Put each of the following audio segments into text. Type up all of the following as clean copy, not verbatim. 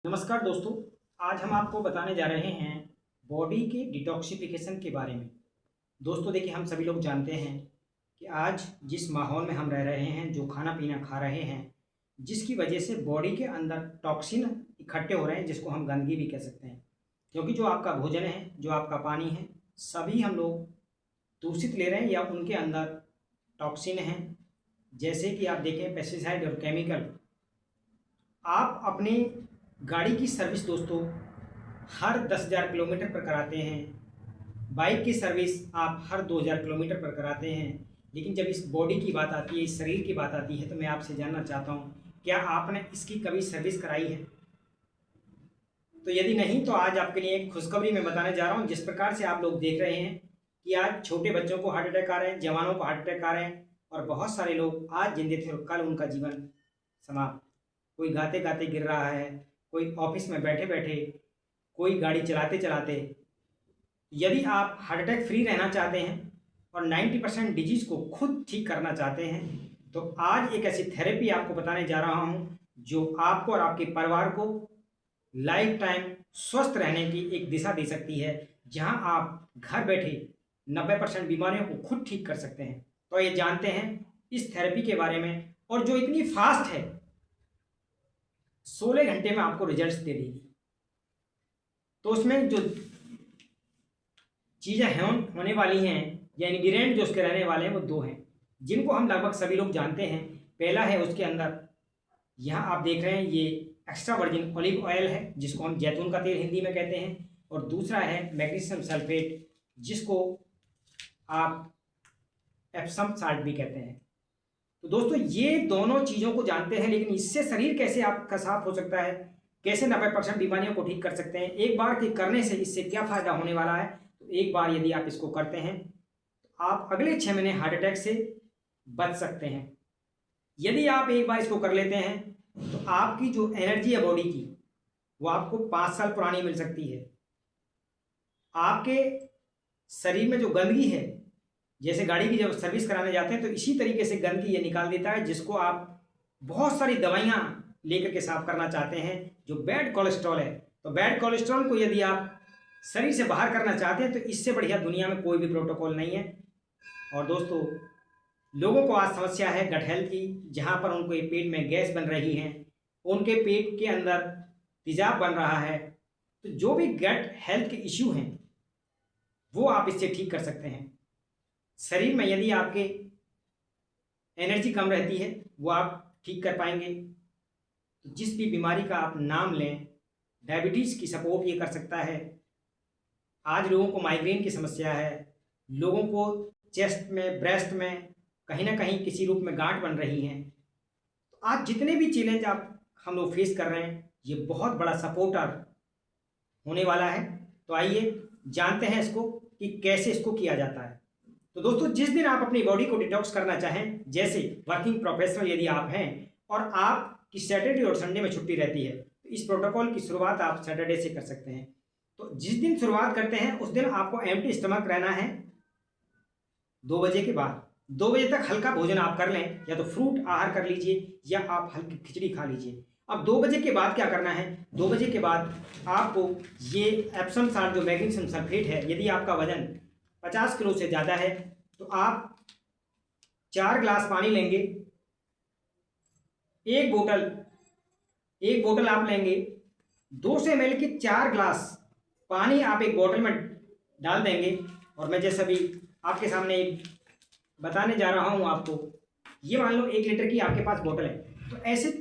नमस्कार दोस्तों। आज हम आपको बताने जा रहे हैं बॉडी के डिटॉक्सिफिकेशन के बारे में। दोस्तों देखिए, हम सभी लोग जानते हैं कि आज जिस माहौल में हम रह रहे हैं, जो खाना पीना खा रहे हैं, जिसकी वजह से बॉडी के अंदर टॉक्सिन इकट्ठे हो रहे हैं, जिसको हम गंदगी भी कह सकते हैं। क्योंकि जो आपका भोजन है, जो आपका पानी है, सभी हम लोग दूषित ले रहे हैं या उनके अंदर टॉक्सिन हैं। जैसे कि आप देखें, पेस्टिसाइड और केमिकल। आप अपनी गाड़ी की सर्विस दोस्तों हर 10,000 किलोमीटर पर कराते हैं। बाइक की सर्विस आप हर 2,000 किलोमीटर पर कराते हैं। लेकिन जब इस बॉडी की बात आती है, इस शरीर की बात आती है, तो मैं आपसे जानना चाहता हूँ, क्या आपने इसकी कभी सर्विस कराई है? तो यदि नहीं, तो आज आपके लिए एक खुशखबरी मैं बताने जा रहा हूँ। जिस प्रकार से आप लोग देख रहे हैं कि आज छोटे बच्चों को हार्ट अटैक आ रहे हैं, जवानों को हार्ट अटैक आ रहे हैं, और बहुत सारे लोग आज जिंदे थे और कल उनका जीवन समाप्त। कोई गाते गाते गिर रहा है, कोई ऑफिस में बैठे बैठे, कोई गाड़ी चलाते चलाते। यदि आप हार्ट अटैक फ्री रहना चाहते हैं और 90% डिजीज को खुद ठीक करना चाहते हैं, तो आज एक ऐसी थेरेपी आपको बताने जा रहा हूं जो आपको और आपके परिवार को लाइफ टाइम स्वस्थ रहने की एक दिशा दे सकती है, जहां आप घर बैठे 90% बीमारियों को खुद ठीक कर सकते हैं। तो ये जानते हैं इस थेरेपी के बारे में, और जो इतनी फास्ट है, 16 घंटे में आपको रिजल्ट्स दे देगी। तो उसमें जो चीज़ें हैं होने वाली हैं, या इंग्रीडियंट जो उसके रहने वाले हैं, वो दो हैं, जिनको हम लगभग सभी लोग जानते हैं। पहला है उसके अंदर, यहाँ आप देख रहे हैं, ये एक्स्ट्रा वर्जिन ऑलिव ऑयल है, जिसको हम जैतून का तेल हिंदी में कहते हैं। और दूसरा है मैग्नीशियम सल्फेट, जिसको आप एप्सम साल्ट भी कहते हैं। तो दोस्तों ये दोनों चीज़ों को जानते हैं, लेकिन इससे शरीर कैसे आपका साफ हो सकता है, कैसे 90% बीमारियों को ठीक कर सकते हैं, एक बार के करने से इससे क्या फ़ायदा होने वाला है। तो एक बार यदि आप इसको करते हैं, तो आप अगले 6 महीने हार्ट अटैक से बच सकते हैं। यदि आप एक बार इसको कर लेते हैं, तो आपकी जो एनर्जी है बॉडी की, वो आपको 5 साल पुरानी मिल सकती है। आपके शरीर में जो गंदगी है, जैसे गाड़ी की जब सर्विस कराने जाते हैं, तो इसी तरीके से गंदगी ये निकाल देता है, जिसको आप बहुत सारी दवाइयाँ लेकर के साफ करना चाहते हैं, जो बैड कोलेस्ट्रॉल है। तो बैड कोलेस्ट्रॉल को यदि आप शरीर से बाहर करना चाहते हैं, तो इससे बढ़िया दुनिया में कोई भी प्रोटोकॉल नहीं है। और दोस्तों, लोगों को आज समस्या है गट हेल्थ की, जहाँ पर उनको पेट में गैस बन रही है, उनके पेट के अंदर तेजाब बन रहा है। तो जो भी गट हेल्थ के इश्यू हैं, वो आप इससे ठीक कर सकते हैं। शरीर में यदि आपके एनर्जी कम रहती है, वो आप ठीक कर पाएंगे। तो जिस भी बीमारी का आप नाम लें, डायबिटीज़ की सपोर्ट ये कर सकता है। आज लोगों को माइग्रेन की समस्या है, लोगों को चेस्ट में, ब्रेस्ट में कहीं ना कहीं किसी रूप में गांठ बन रही हैं। तो आज जितने भी चैलेंज आप हम लोग फेस कर रहे हैं, ये बहुत बड़ा सपोर्टर होने वाला है। तो आइए जानते हैं इसको कि कैसे इसको किया जाता है। तो दोस्तों, जिस दिन आप अपनी बॉडी को डिटॉक्स करना चाहें, जैसे वर्किंग प्रोफेशनल यदि आप हैं और आपकी सैटरडे और संडे में छुट्टी रहती है, तो इस प्रोटोकॉल की शुरुआत आप सैटरडे से कर सकते हैं। तो जिस दिन शुरुआत करते हैं, उस दिन आपको एम्प्टी स्टमक रहना है 2 बजे के बाद। 2 बजे तक हल्का भोजन आप कर लें, या तो फ्रूट आहार कर लीजिए, या आप हल्की खिचड़ी खा लीजिए। अब 2 बजे के बाद क्या करना है? 2 बजे के बाद आपको ये एप्सम साल्ट, जो मैग्नीशियम सल्फेट है, यदि आपका वजन 50 किलो से ज़्यादा है, तो आप 4 गिलास पानी लेंगे। एक बोतल आप लेंगे, 200 ml की 4 गिलास पानी आप एक बोतल में डाल देंगे। और मैं जैसा भी आपके सामने बताने जा रहा हूँ आपको, ये मान लो 1 लीटर की आपके पास बोतल है, तो ऐसे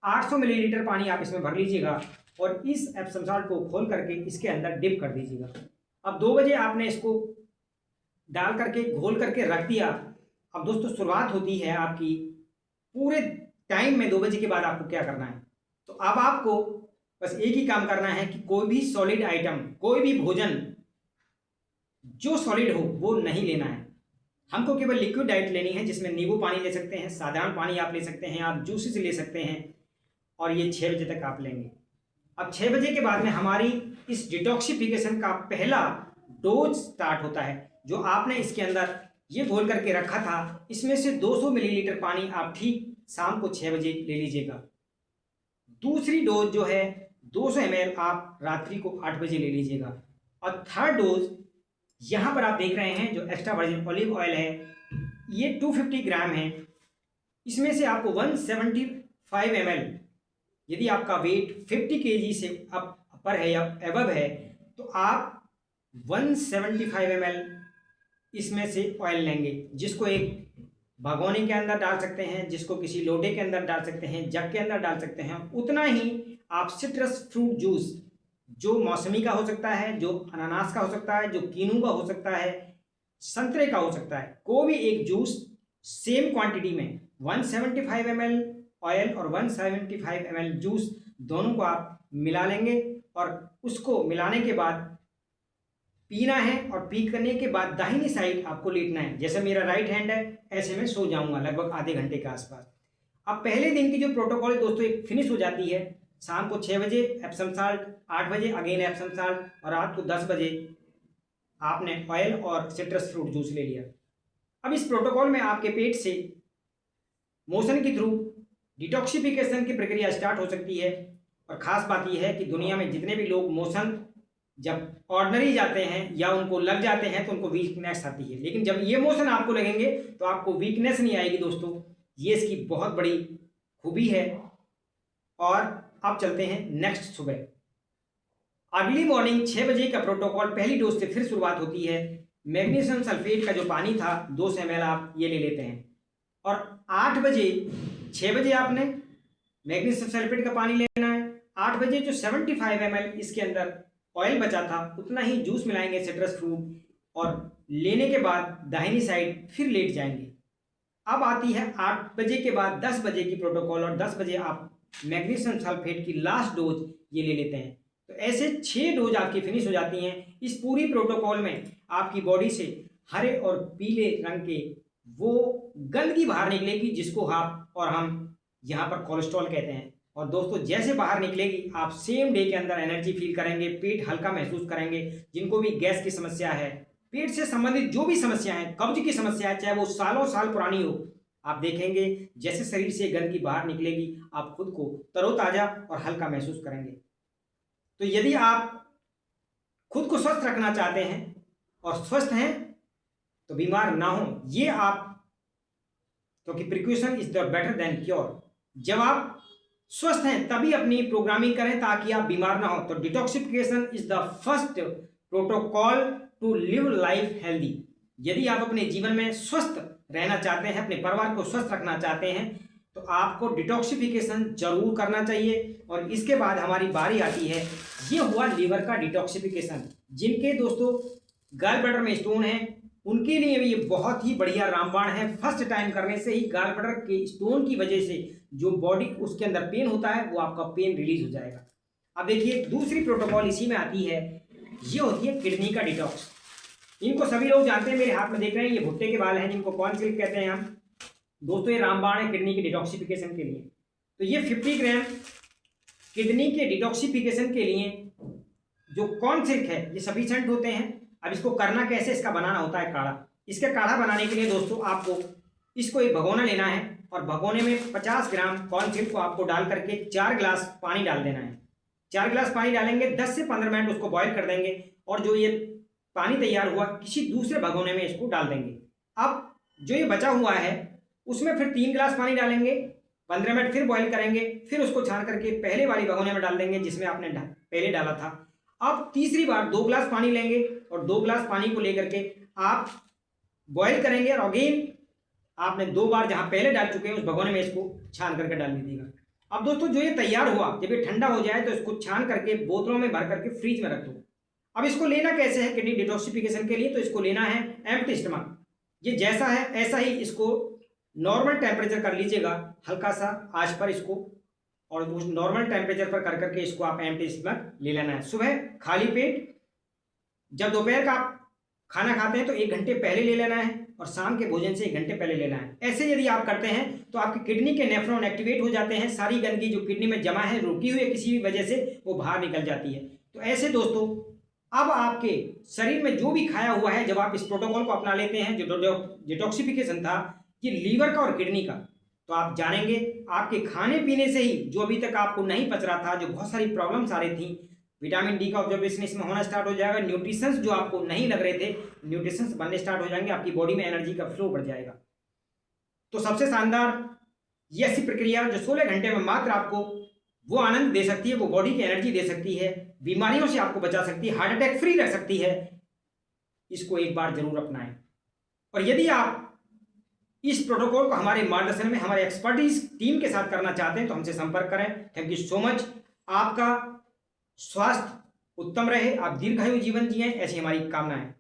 800 मिलीलीटर पानी आप इसमें भर लीजिएगा, और इस एप्सम साल्ट को खोल करके इसके अंदर डिप कर दीजिएगा। अब 2 बजे आपने इसको डाल करके घोल करके रख दिया। अब दोस्तों, शुरुआत होती है आपकी पूरे टाइम में 2 बजे के बाद आपको क्या करना है? तो अब आपको बस एक ही काम करना है कि कोई भी सॉलिड आइटम, कोई भी भोजन जो सॉलिड हो, वो नहीं लेना है। हमको केवल लिक्विड डाइट लेनी है, जिसमें नींबू पानी ले सकते हैं, साधारण पानी आप ले सकते हैं, आप जूसेस ले सकते हैं, और ये 6 बजे तक आप लेंगे। अब 6 बजे के बाद में हमारी इस डिटॉक्सिफिकेशन का पहला डोज स्टार्ट होता है, जो आपने इसके अंदर ये घोल करके रखा था। इसमें से 200 मिलीलीटर पानी आप ठीक शाम को 6 बजे ले लीजिएगा। दूसरी डोज जो है 200 ml आप रात्रि को 8 बजे ले लीजिएगा। और थर्ड डोज यहाँ पर आप देख रहे हैं जो एक्स्ट्रा वर्जिन ऑलिव ऑयल है ये 250 ग्राम है। इसमें से आपको 175 ml, यदि आपका वेट 50 kg से अपर है या एबव है तो आप 175 ml इसमें से ऑयल लेंगे, जिसको एक भगोने के अंदर डाल सकते हैं, जिसको किसी लोटे के अंदर डाल सकते हैं, जग के अंदर डाल सकते हैं। उतना ही आप सिट्रस फ्रूट जूस, जो मौसमी का हो सकता है, जो अनानास का हो सकता है, जो कीनू का हो सकता है, संतरे का हो सकता है, कोई भी एक जूस सेम क्वांटिटी में 175 ml ऑयल और 175 ml जूस दोनों को आप मिला लेंगे और उसको मिलाने के बाद पीना है। और पी करने के बाद दाहिनी साइड आपको लेटना है। जैसे मेरा राइट हैंड है ऐसे में सो जाऊंगा लगभग आधे घंटे के आसपास। अब पहले दिन की जो प्रोटोकॉल है दोस्तों एक फिनिश हो जाती है। शाम को 6 बजे एप्सम साल्ट, 8 बजे अगेन एप्सम साल्ट और रात को 10 बजे आपने ऑयल और सिट्रस फ्रूट जूस ले लिया। अब इस प्रोटोकॉल में आपके पेट से मोशन के थ्रू डिटॉक्सिफिकेशन की प्रक्रिया स्टार्ट हो सकती है। और ख़ास बात यह है कि दुनिया में जितने भी लोग मोशन जब ऑर्डनरी जाते हैं या उनको लग जाते हैं तो उनको वीकनेस आती है, लेकिन जब ये मोशन आपको लगेंगे तो आपको वीकनेस नहीं आएगी दोस्तों। ये इसकी बहुत बड़ी खूबी है। और अब चलते हैं नेक्स्ट सुबह। अगली मॉर्निंग 6 बजे का प्रोटोकॉल पहली डोज से फिर शुरुआत होती है। मैग्नीशियम सल्फेट का जो पानी था 200 ml आप ये ले लेते हैं और 8 बजे 6 बजे आपने मैग्नीशियम सल्फेट का पानी लेना है। 8 बजे जो 75 ml इसके अंदर ऑयल बचा था उतना ही जूस मिलाएंगे सिट्रस फ्रूट और लेने के बाद दाहिनी साइड फिर लेट जाएंगे। अब आती है 8 बजे के बाद 10 बजे की प्रोटोकॉल और 10 बजे आप मैग्नीशियम सल्फेट की लास्ट डोज ये ले लेते हैं। तो ऐसे 6 डोज आपकी फिनिश हो जाती हैं। इस पूरी प्रोटोकॉल में आपकी बॉडी से हरे और पीले रंग के वो गंदगी बाहर निकलेगी जिसको आप और हम यहाँ पर कोलेस्ट्रॉल कहते हैं। और दोस्तों जैसे बाहर निकलेगी आप सेम डे के अंदर एनर्जी फील करेंगे, पेट हल्का महसूस करेंगे। जिनको भी गैस की समस्या है, पेट से संबंधित जो भी समस्या है, कब्ज की समस्या है, चाहे वो सालों साल पुरानी हो, आप देखेंगे जैसे शरीर से गंदगी बाहर निकलेगी आप खुद को तरोताजा और हल्का महसूस करेंगे। तो यदि आप खुद को स्वस्थ रखना चाहते हैं और स्वस्थ हैं तो बीमार ना हो, ये आप, क्योंकि precaution is the better than cure. जब आप स्वस्थ हैं तभी अपनी प्रोग्रामिंग करें ताकि आप बीमार ना हो। तो detoxification is the first protocol to live life healthy. यदि आप अपने जीवन में स्वस्थ रहना चाहते हैं, अपने परिवार को स्वस्थ रखना चाहते हैं तो आपको डिटॉक्सिफिकेशन जरूर करना चाहिए। और इसके बाद हमारी बारी आती है, ये हुआ लीवर का डिटॉक्सिफिकेशन। जिनके दोस्तों गॉल ब्लैडर में स्टोन है उनके लिए भी ये बहुत ही बढ़िया रामबाण है। फर्स्ट टाइम करने से ही गॉल ब्लैडर के स्टोन की वजह से जो बॉडी उसके अंदर पेन होता है वो आपका पेन रिलीज हो जाएगा। अब देखिए दूसरी प्रोटोकॉल इसी में आती है, ये होती है किडनी का डिटॉक्स। इनको सभी लोग जानते हैं, मेरे हाथ में देख रहे हैं ये भुट्टे के बाल हैं जिनको कॉर्न सिल्क कहते हैं हम। दोस्तों ये रामबाण है किडनी के डिटॉक्सिफिकेशन के लिए। तो ये 50 ग्राम किडनी के डिटॉक्सिफिकेशन के लिए जो कॉर्न सिल्क है ये सफिशिएंट होते हैं। अब इसको करना कैसे, इसका बनाना होता है काढ़ा। इसके काढ़ा बनाने के लिए दोस्तों आपको इसको एक भगोना लेना है और भगोने में 50 ग्राम कॉर्न सिल्क को आपको डाल करके 4 गिलास पानी डाल देना है। 4 गिलास पानी डालेंगे, 10 से 15 मिनट उसको बॉईल कर देंगे और जो ये पानी तैयार हुआ किसी दूसरे भगोने में इसको डाल देंगे। अब जो ये बचा हुआ है उसमें फिर 3 गिलास पानी डालेंगे, 15 मिनट फिर बॉईल करेंगे, फिर उसको छान करके पहले वाली भगोने में डाल देंगे जिसमें आपने पहले डाला था। अब तीसरी बार 2 गिलास पानी लेंगे और 2 गिलास पानी को लेकर के आप बॉईल करेंगे और अगेन आपने 2 बार जहां पहले डाल चुके हैं उस भगोने में इसको छान करके डाल दीजिएगा। अब दोस्तों जो ये तैयार हुआ जब ये ठंडा हो जाए तो इसको छान करके बोतलों में भर करके फ्रीज में रख दो। अब इसको लेना कैसे है किडनी डिटॉक्सिफिकेशन के लिए, तो इसको लेना है एम्प्टी स्टमक। ये जैसा है ऐसा ही इसको नॉर्मल टेम्परेचर कर लीजिएगा, हल्का सा आंच पर इसको, और उस नॉर्मल टेम्परेचर पर कर करके इसको आप एम्प्टी स्टमक ले लेना है। सुबह खाली पेट, जब दोपहर का आप खाना खाते हैं तो 1 घंटे पहले ले लेना है और शाम के भोजन से 1 घंटे पहले लेना है। ऐसे यदि आप करते हैं तो आपकी किडनी के नेफ्रॉन एक्टिवेट हो जाते हैं, सारी गंदगी जो किडनी में जमा है रुकी हुई है किसी भी वजह से वो बाहर निकल जाती है। तो ऐसे दोस्तों अब आपके शरीर में जो भी खाया हुआ है, जब आप इस प्रोटोकॉल को अपना लेते हैं, जो डिटॉक्सिफिकेशन था ये लीवर का और किडनी का, तो आप जानेंगे आपके खाने पीने से ही जो अभी तक आपको नहीं पच रहा था, जो बहुत सारी प्रॉब्लम्स आ रही थी, विटामिन डी का ऑब्जर्वेशन इसमें होना स्टार्ट हो जाएगा। न्यूट्रिशंस जो आपको नहीं लग रहे थे, न्यूट्रिशंस बनने स्टार्ट हो जाएंगे, आपकी बॉडी में एनर्जी का फ्लो बढ़ जाएगा। तो सबसे शानदार ये ऐसी प्रक्रिया जो 16 घंटे में मात्र आपको वो आनंद दे सकती है, वो बॉडी की एनर्जी दे सकती है, बीमारियों से आपको बचा सकती है, हार्ट अटैक फ्री रख सकती है। इसको एक बार जरूर अपनाएं। और यदि आप इस प्रोटोकॉल को हमारे मार्गदर्शन में हमारे एक्सपर्टीज टीम के साथ करना चाहते हैं तो हमसे संपर्क करें। Thank you so much. आपका स्वास्थ्य उत्तम रहे, आप दीर्घायु जीवन जिएं, ऐसी हमारी कामना है।